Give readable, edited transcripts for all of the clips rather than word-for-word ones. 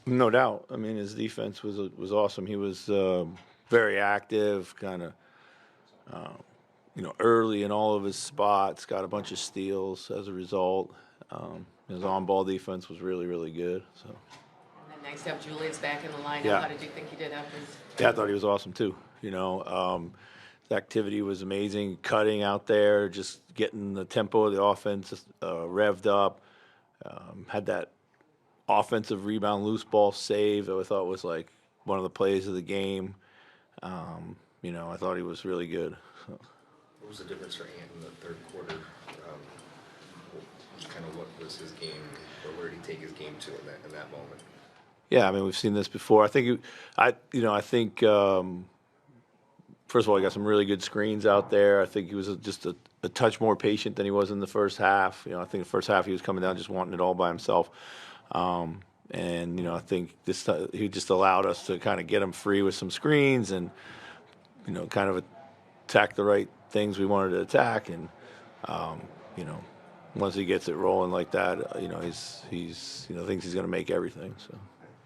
No doubt. I mean, his defense was awesome. He was very active, kind of early in all of his spots. Got a bunch of steals as a result. His on-ball defense was really, really good. So. And then next to have Julius back in the lineup. Yeah. How did you think he did after his? Yeah, I thought he was awesome too. His activity was amazing. Cutting out there, just getting the tempo of the offense revved up. Had that offensive rebound, loose ball save that I thought was like one of the plays of the game. I thought he was really good. So. What was the difference for Ant in the third quarter? Kind of what was his game, or where did he take his game to in that moment? Yeah, I mean, we've seen this before. I think, first of all, he got some really good screens out there. I think he was just a touch more patient than he was in the first half. I think the first half he was coming down just wanting it all by himself. I think he just allowed us to kind of get him free with some screens and, kind of attack the right things we wanted to attack. And, once he gets it rolling like that, he's thinks he's going to make everything. So.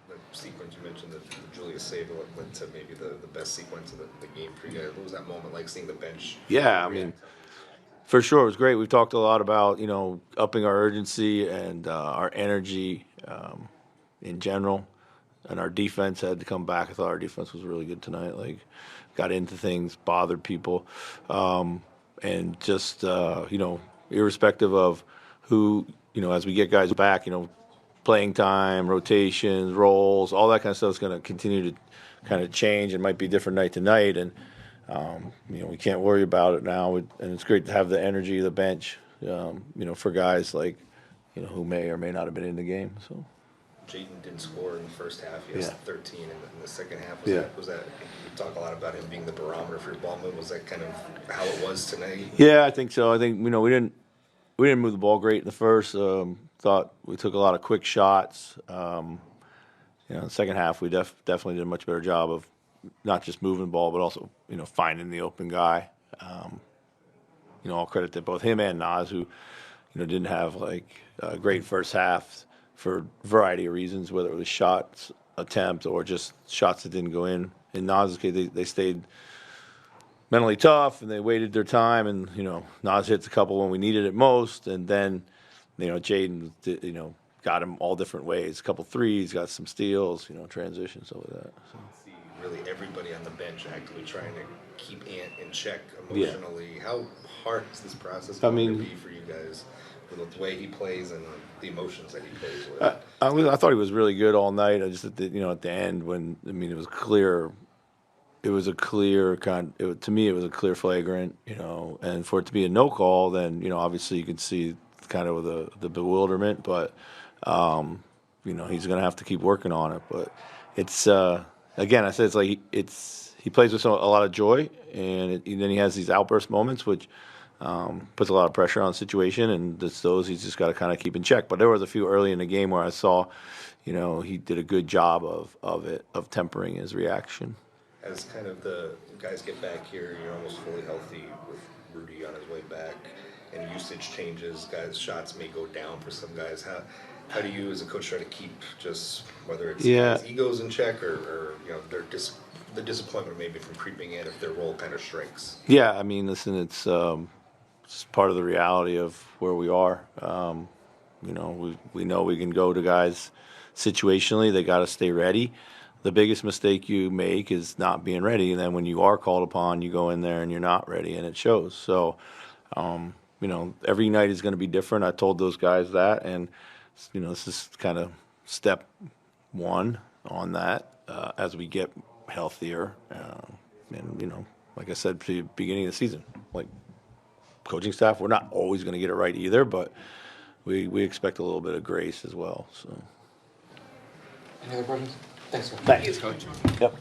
The sequence you mentioned, the Julius save led to maybe the best sequence of the game for you guys. What was that moment like, seeing the bench? Yeah, I mean, for sure, it was great. We've talked a lot about upping our urgency and our energy in general, and our defense had to come back. I thought our defense was really good tonight. Like, got into things, bothered people, and just irrespective of who, as we get guys back, playing time, rotations, roles, all that kind of stuff is going to continue to kind of change. It might be different night to night, and we can't worry about it now. And it's great to have the energy of the bench, for guys like, who may or may not have been in the game. So. Jaden didn't score in the first half. He has 13 in the second half. Was that you talk a lot about him being the barometer for your ball movement? Was that kind of how it was tonight? Yeah, I think so. I think we didn't move the ball great in the first. Thought we took a lot of quick shots. In the second half we definitely did a much better job of not just moving the ball but also finding the open guy. All credit to both him and Nas, who didn't have like a great first half for a variety of reasons, whether it was shots attempt or just shots that didn't go in. In Nas's case, they stayed mentally tough and they waited their time, and Nas hits a couple when we needed it most, and then Jaden got him all different ways, a couple threes, got some steals, transitions, stuff like that. So. See really everybody on the bench actively trying to keep Ant in check emotionally. Yeah. How hard is this process going to be for you guys with the way he plays and the emotions that he plays with? I thought he was really good all night. I just at the end when it was clear. It was a clear to me it was a clear flagrant, and for it to be a no call, then obviously you could see kind of the bewilderment, but he's going to have to keep working on it. But it's again, I said it's like he plays with a lot of joy, and then he has these outburst moments, which puts a lot of pressure on the situation, and those he's just got to kind of keep in check. But there was a few early in the game where I saw, he did a good job of tempering his reaction. As kind of the guys get back here, you're almost fully healthy with Rudy on his way back, and usage changes. Guys' shots may go down for some guys. How do you, as a coach, try to keep just whether it's guys' egos in check or the disappointment maybe from creeping in if their role kind of shrinks? Yeah, I mean, listen, it's part of the reality of where we are. We know we can go to guys situationally. They got to stay ready. The biggest mistake you make is not being ready, and then when you are called upon, you go in there and you're not ready, and it shows. So, every night is going to be different. I told those guys that, and this is kind of step one on that as we get healthier. And like I said at the beginning of the season, like coaching staff, we're not always going to get it right either, but we expect a little bit of grace as well. So. Any other questions? Thanks, Coach. Thanks, Coach. Yep.